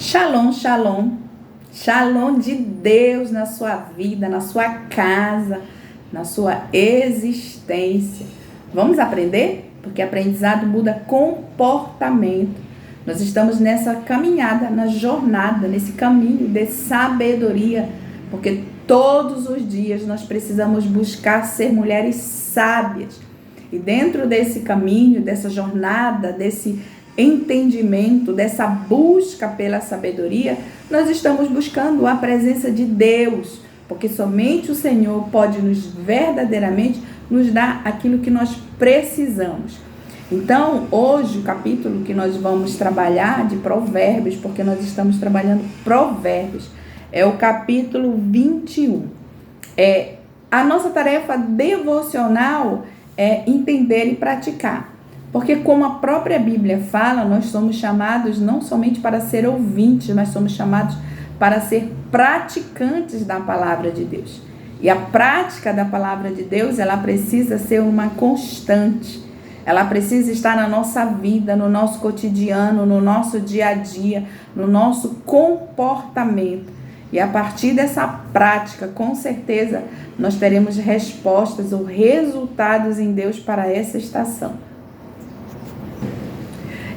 Shalom, shalom. Shalom de Deus na sua vida, na sua casa, na sua existência. Vamos aprender? Porque aprendizado muda comportamento. Nós estamos nessa caminhada, na jornada, nesse caminho de sabedoria, porque todos os dias nós precisamos buscar ser mulheres sábias. E dentro desse caminho, dessa jornada, desse entendimento, dessa busca pela sabedoria, nós estamos buscando a presença de Deus, porque somente o Senhor pode verdadeiramente nos dar aquilo que nós precisamos. Então, hoje, o capítulo que nós vamos trabalhar de Provérbios, porque nós estamos trabalhando Provérbios, é o capítulo 21. A nossa tarefa devocional é entender e praticar. Porque como a própria Bíblia fala, nós somos chamados não somente para ser ouvintes, mas somos chamados para ser praticantes da palavra de Deus. E a prática da palavra de Deus, ela precisa ser uma constante. Ela precisa estar na nossa vida, no nosso cotidiano, no nosso dia a dia, no nosso comportamento. E a partir dessa prática, com certeza, nós teremos respostas ou resultados em Deus para essa estação.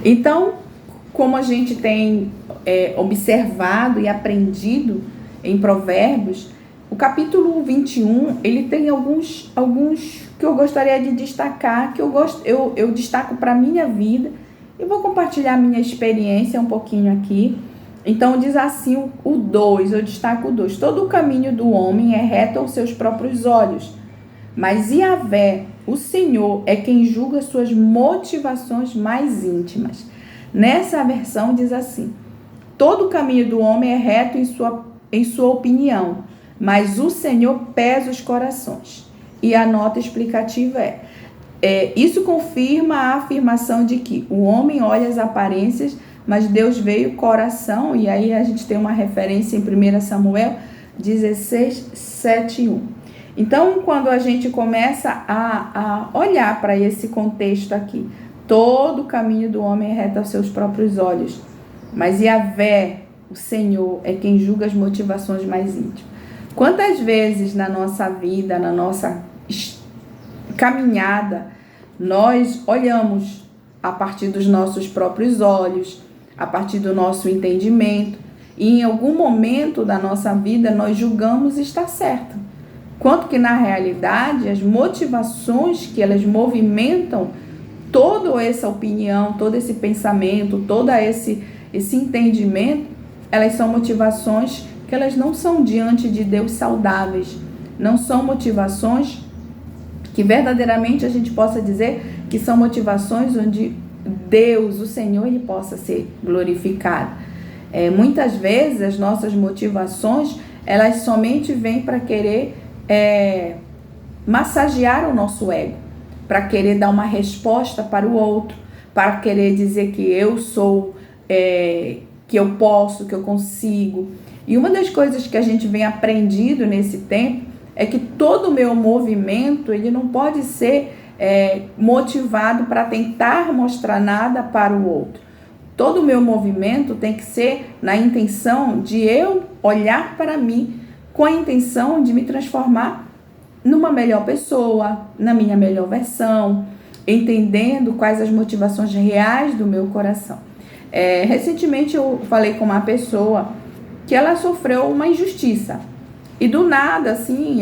Então, como a gente tem observado e aprendido em Provérbios, o capítulo 21, ele tem alguns que eu gostaria de destacar, que eu destaco para a minha vida, e vou compartilhar a minha experiência um pouquinho aqui. Então, diz assim o 2, eu destaco o 2. Todo o caminho do homem é reto aos seus próprios olhos, mas Yahvé, o Senhor, é quem julga suas motivações mais íntimas. Nessa versão diz assim: todo o caminho do homem é reto em sua opinião, mas o Senhor pesa os corações. E a nota explicativa isso confirma a afirmação de que o homem olha as aparências, mas Deus vê o coração. E aí a gente tem uma referência em 1 Samuel 16, 7 e 1. Então, quando a gente começa a olhar para esse contexto aqui, todo o caminho do homem é reto aos seus próprios olhos, mas Yahvé, o Senhor, é quem julga as motivações mais íntimas. Quantas vezes na nossa vida, na nossa caminhada, nós olhamos a partir dos nossos próprios olhos, a partir do nosso entendimento, e em algum momento da nossa vida nós julgamos estar certo. Quanto que na realidade as motivações que elas movimentam toda essa opinião, todo esse pensamento, todo esse entendimento, elas são motivações que elas não são diante de Deus saudáveis, não são motivações que verdadeiramente a gente possa dizer que são motivações onde Deus, o Senhor, ele possa ser glorificado. Muitas vezes as nossas motivações, elas somente vêm para querer massagear o nosso ego, para querer dar uma resposta para o outro, para querer dizer que eu sou, que eu posso, que eu consigo. E uma das coisas que a gente vem aprendendo nesse tempo é que todo o meu movimento, ele não pode ser motivado para tentar mostrar nada para o outro. Todo o meu movimento tem que ser na intenção de eu olhar para mim, com a intenção de me transformar numa melhor pessoa, na minha melhor versão, entendendo quais as motivações reais do meu coração. Recentemente eu falei com uma pessoa que ela sofreu uma injustiça. E do nada, assim,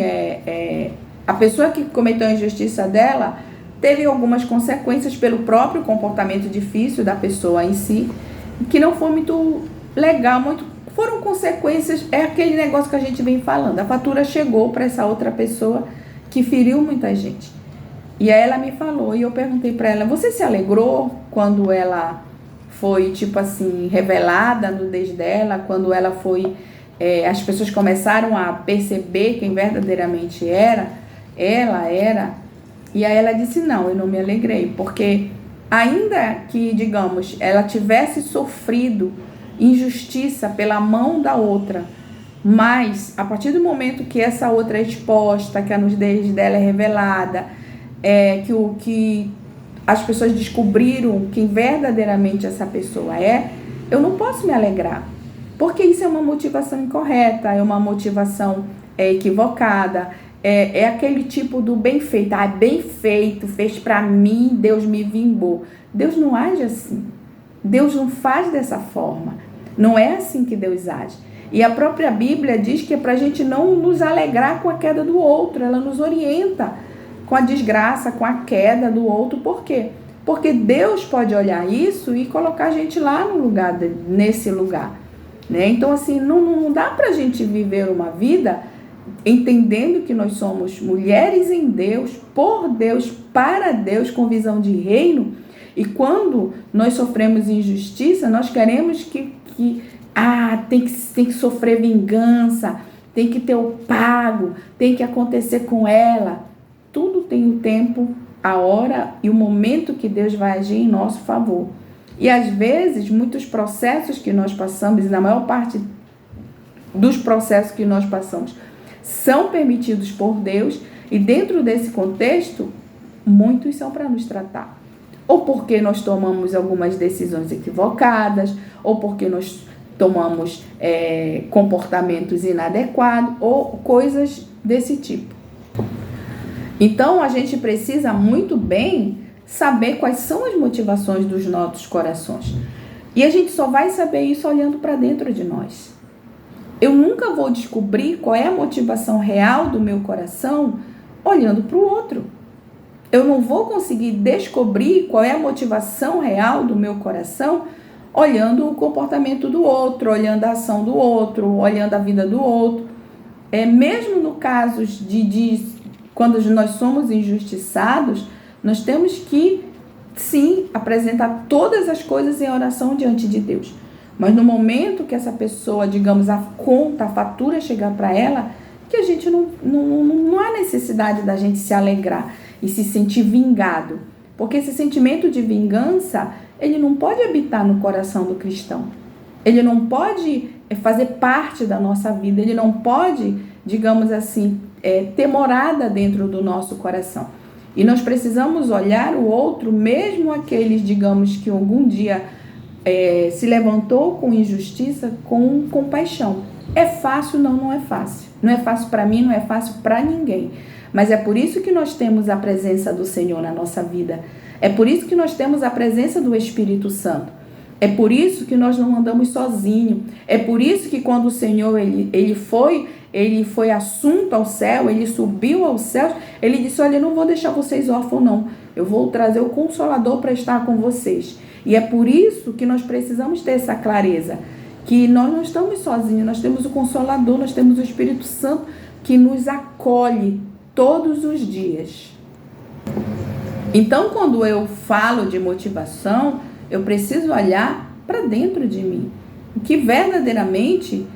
a pessoa que cometeu a injustiça dela teve algumas consequências pelo próprio comportamento difícil da pessoa em si, que não foi muito legal, foram consequências, aquele negócio que a gente vem falando. A fatura chegou para essa outra pessoa que feriu muita gente. E aí ela me falou, e eu perguntei para ela: você se alegrou quando ela foi, tipo assim, revelada a nudez dela, quando ela foi, as pessoas começaram a perceber quem verdadeiramente ela era? E aí ela disse: não, eu não me alegrei, porque ainda que, digamos, ela tivesse sofrido injustiça pela mão da outra, mas a partir do momento que essa outra é exposta, que a nudez dela é revelada, que as pessoas descobriram quem verdadeiramente essa pessoa eu não posso me alegrar, Porque isso é uma motivação incorreta, é uma motivação equivocada, é aquele tipo do bem feito. Ah, bem feito, fez para mim, Deus me vingou. Deus não age assim. Deus não faz dessa forma. Não é assim que Deus age. E a própria Bíblia diz que é para a gente não nos alegrar com a queda do outro. Ela nos orienta com a desgraça, com a queda do outro. Por quê? Porque Deus pode olhar isso e colocar a gente lá no lugar, nesse lugar. Né? Então, assim, não dá para a gente viver uma vida entendendo que nós somos mulheres em Deus, por Deus, para Deus, com visão de reino. E quando nós sofremos injustiça, nós queremos que tem que sofrer vingança, tem que ter o pago, tem que acontecer com ela. Tudo tem o tempo, a hora e o momento que Deus vai agir em nosso favor. E às vezes, muitos processos que nós passamos, e na maior parte dos processos que nós passamos, são permitidos por Deus, e dentro desse contexto, muitos são para nos tratar. Ou porque nós tomamos algumas decisões equivocadas, ou porque nós tomamos comportamentos inadequados, ou coisas desse tipo. Então, a gente precisa muito bem saber quais são as motivações dos nossos corações. E a gente só vai saber isso olhando para dentro de nós. Eu nunca vou descobrir qual é a motivação real do meu coração olhando para o outro. Eu não vou conseguir descobrir qual é a motivação real do meu coração olhando o comportamento do outro, olhando a ação do outro, olhando a vida do outro. Mesmo no caso de quando nós somos injustiçados, nós temos que, sim, apresentar todas as coisas em oração diante de Deus. Mas no momento que essa pessoa, digamos, a fatura chegar para ela, que a gente não há necessidade da gente se alegrar e se sentir vingado. Porque esse sentimento de vingança, ele não pode habitar no coração do cristão. Ele não pode fazer parte da nossa vida. Ele não pode, digamos assim, ter morada dentro do nosso coração. E nós precisamos olhar o outro, mesmo aqueles, digamos, que algum dia se levantou com injustiça, com compaixão. É fácil? Não é fácil. Não é fácil para mim, não é fácil para ninguém. Mas é por isso que nós temos a presença do Senhor na nossa vida. É por isso que nós temos a presença do Espírito Santo. É por isso que nós não andamos sozinhos. É por isso que quando o Senhor ele foi assunto ao céu, ele subiu ao céu, ele disse: olha, eu não vou deixar vocês órfãos, não. Eu vou trazer o Consolador para estar com vocês. E é por isso que nós precisamos ter essa clareza, que nós não estamos sozinhos, nós temos o Consolador, nós temos o Espírito Santo que nos acolhe todos os dias. Então, quando eu falo de motivação, eu preciso olhar para dentro de mim, o que verdadeiramente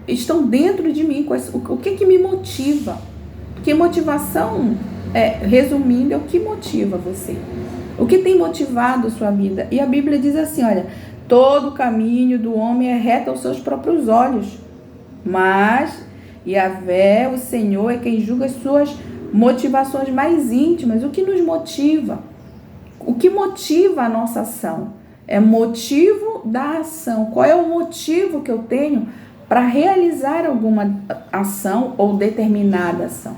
estão dentro de mim, o que me motiva. Porque motivação, resumindo, é o que motiva você. O que tem motivado a sua vida? E a Bíblia diz assim, olha, todo caminho do homem é reto aos seus próprios olhos, mas Yahvé, o Senhor, é quem julga as suas motivações mais íntimas. O que nos motiva? O que motiva a nossa ação? É motivo da ação. Qual é o motivo que eu tenho para realizar alguma ação ou determinada ação?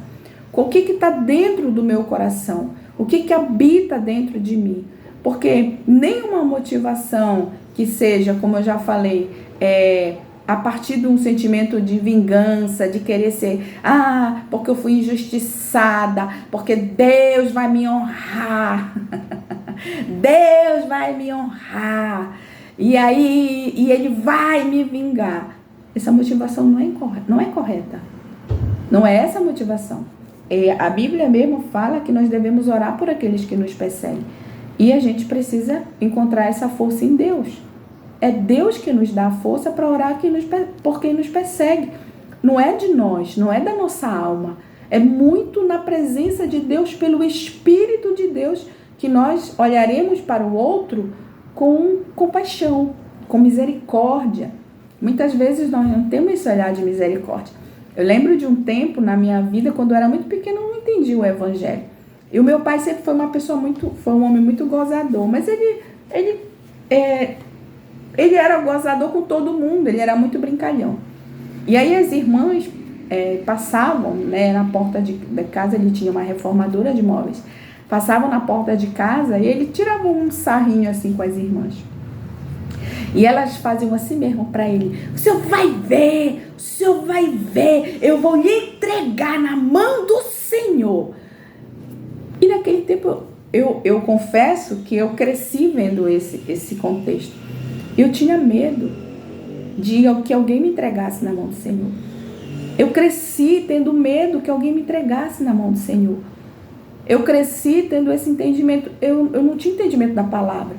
O que está dentro do meu coração? O que habita dentro de mim? Porque nenhuma motivação que seja, como eu já falei, a partir de um sentimento de vingança, de querer ser, porque eu fui injustiçada, porque Deus vai me honrar. Deus vai me honrar. E Ele vai me vingar. Essa motivação não é correta. Não é essa a motivação. A Bíblia mesmo fala que nós devemos orar por aqueles que nos perseguem. E a gente precisa encontrar essa força em Deus. É Deus que nos dá a força para orar por quem nos persegue. Não é de nós, não é da nossa alma. É muito na presença de Deus, pelo Espírito de Deus, que nós olharemos para o outro com compaixão, com misericórdia. Muitas vezes nós não temos esse olhar de misericórdia. Eu lembro de um tempo na minha vida, quando eu era muito pequena, eu não entendi o Evangelho. E o meu pai sempre foi um homem muito gozador, mas ele ele era gozador com todo mundo, ele era muito brincalhão. E aí as irmãs passavam, né, na porta da casa, ele tinha uma reformadora de móveis, passavam na porta de casa e ele tirava um sarrinho assim com as irmãs. E elas faziam assim mesmo para ele: o senhor vai ver, eu vou lhe entregar na mão do Senhor. E naquele tempo, eu confesso que eu cresci vendo esse contexto. Eu tinha medo de que alguém me entregasse na mão do Senhor. Eu cresci tendo medo que alguém me entregasse na mão do Senhor. Eu cresci tendo esse entendimento. Eu não tinha entendimento da palavra.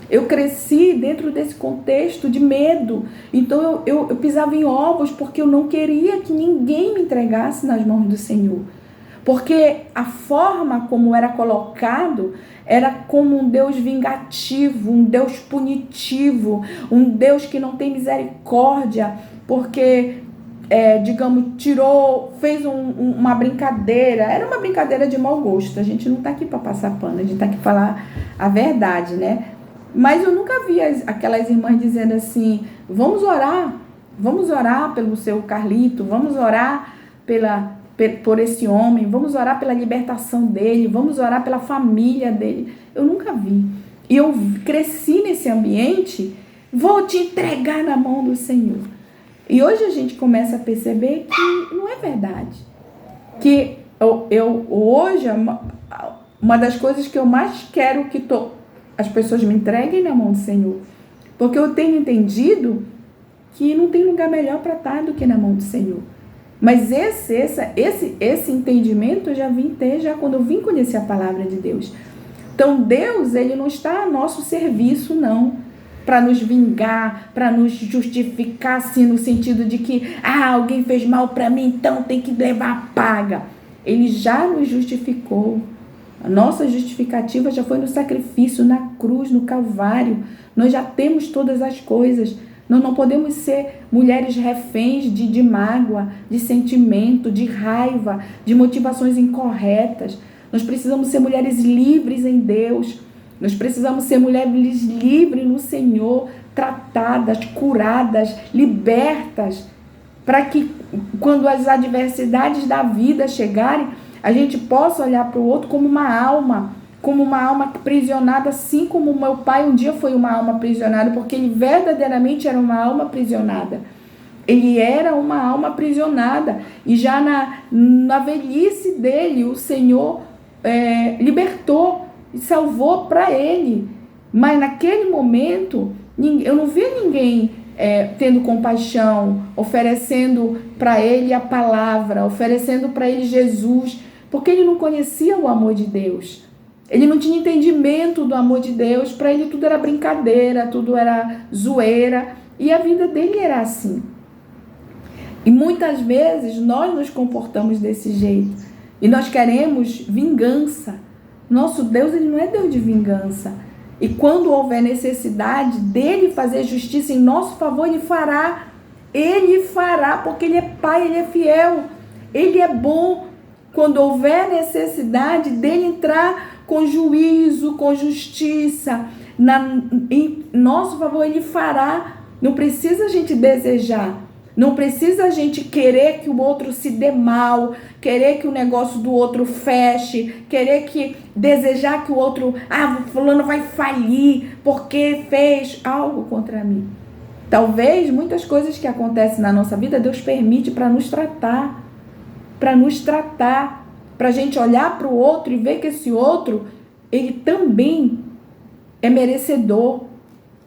Eu cresci dentro desse contexto de medo. Então eu pisava em ovos porque eu não queria que ninguém me entregasse nas mãos do Senhor. Porque a forma como era colocado era como um Deus vingativo, um Deus punitivo, um Deus que não tem misericórdia, porque, fez uma brincadeira. Era uma brincadeira de mau gosto. A gente não está aqui para passar pano, a gente está aqui para falar a verdade, né? Mas eu nunca vi aquelas irmãs dizendo assim: vamos orar pelo seu Carlito, vamos orar por esse homem, vamos orar pela libertação dele, vamos orar pela família dele. Eu nunca vi. E eu cresci nesse ambiente: vou te entregar na mão do Senhor. E hoje a gente começa a perceber que não é verdade. Que hoje, uma das coisas que eu mais quero que as pessoas me entreguem na mão do Senhor. Porque eu tenho entendido que não tem lugar melhor para estar do que na mão do Senhor. Mas esse entendimento eu já vim ter quando eu vim conhecer a palavra de Deus. Então Deus, ele não está a nosso serviço, não, para nos vingar, para nos justificar, assim, no sentido de que alguém fez mal para mim, então tem que levar a paga. Ele já nos justificou. A nossa justificativa já foi no sacrifício, na cruz, no Calvário. Nós já temos todas as coisas. Nós não podemos ser mulheres reféns de mágoa, de sentimento, de raiva, de motivações incorretas. Nós precisamos ser mulheres livres em Deus. Nós precisamos ser mulheres livres no Senhor, tratadas, curadas, libertas, para que quando as adversidades da vida chegarem, a gente possa olhar para o outro como uma alma aprisionada, assim como o meu pai um dia foi uma alma aprisionada, porque ele verdadeiramente era uma alma aprisionada. Ele era uma alma aprisionada, e já na velhice dele, o Senhor libertou e salvou para ele. Mas naquele momento, eu não vi ninguém tendo compaixão, oferecendo para ele a palavra, oferecendo para ele Jesus, porque ele não conhecia o amor de Deus. Ele não tinha entendimento do amor de Deus. Para ele tudo era brincadeira, tudo era zoeira, e a vida dele era assim. E muitas vezes nós nos comportamos desse jeito e nós queremos vingança. Nosso Deus, ele não é Deus de vingança. E quando houver necessidade dele fazer justiça em nosso favor, ele fará. Ele fará, porque ele é Pai, ele é fiel, ele é bom. Quando houver necessidade dele entrar com juízo, com justiça, em nosso favor, ele fará. Não precisa a gente desejar, não precisa a gente querer que o outro se dê mal, querer que o negócio do outro feche, desejar que o outro, fulano vai falir porque fez algo contra mim. Talvez muitas coisas que acontecem na nossa vida, Deus permite para nos tratar, para a gente olhar para o outro e ver que esse outro, ele também é merecedor.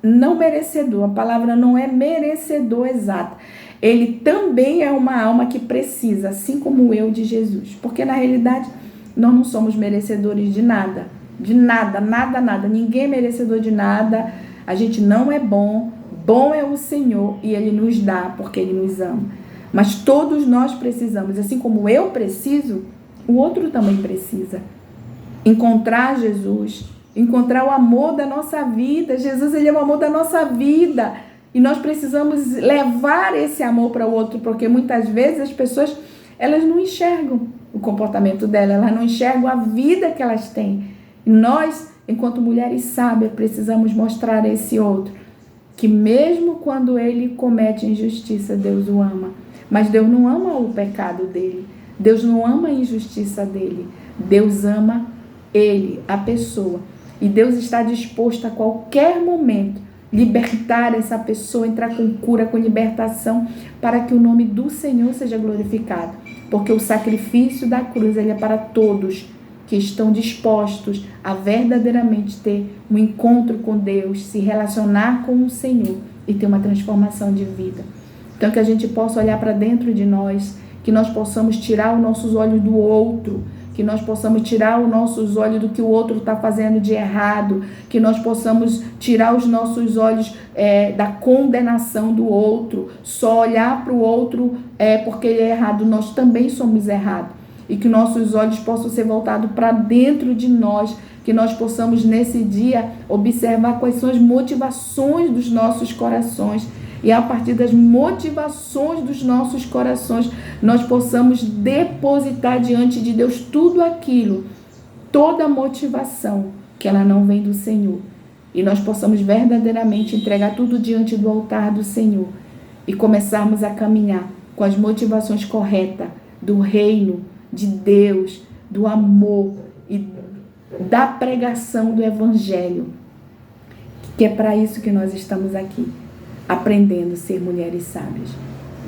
Não merecedor, a palavra não é merecedor exata. Ele também é uma alma que precisa, assim como eu, de Jesus. Porque na realidade nós não somos merecedores de nada. De nada, nada, nada. Ninguém é merecedor de nada. A gente não é bom. Bom é o Senhor e Ele nos dá porque Ele nos ama. Mas todos nós precisamos, assim como eu preciso, o outro também precisa. Encontrar Jesus, encontrar o amor da nossa vida. Jesus, ele é o amor da nossa vida. E nós precisamos levar esse amor para o outro, porque muitas vezes as pessoas, elas não enxergam o comportamento dela, elas não enxergam a vida que elas têm. E nós, enquanto mulheres sábias, precisamos mostrar a esse outro que mesmo quando ele comete injustiça, Deus o ama. Mas Deus não ama o pecado dele. Deus não ama a injustiça dele. Deus ama ele, a pessoa. E Deus está disposto a qualquer momento libertar essa pessoa, entrar com cura, com libertação, para que o nome do Senhor seja glorificado. Porque o sacrifício da cruz, ele é para todos que estão dispostos a verdadeiramente ter um encontro com Deus, se relacionar com o Senhor e ter uma transformação de vida. Então, que a gente possa olhar para dentro de nós, que nós possamos tirar os nossos olhos do outro, que nós possamos tirar os nossos olhos do que o outro está fazendo de errado, que nós possamos tirar os nossos olhos da condenação do outro, só olhar para o outro porque ele é errado, nós também somos errados. E que nossos olhos possam ser voltados para dentro de nós, que nós possamos nesse dia observar quais são as motivações dos nossos corações. E a partir das motivações dos nossos corações, nós possamos depositar diante de Deus tudo aquilo, toda a motivação que ela não vem do Senhor. E nós possamos verdadeiramente entregar tudo diante do altar do Senhor e começarmos a caminhar com as motivações corretas do reino de Deus, do amor e da pregação do Evangelho. Que é para isso que nós estamos aqui, aprendendo a ser mulheres sábias.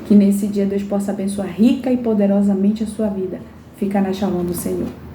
Que nesse dia Deus possa abençoar rica e poderosamente a sua vida. Fica na Shalom do Senhor.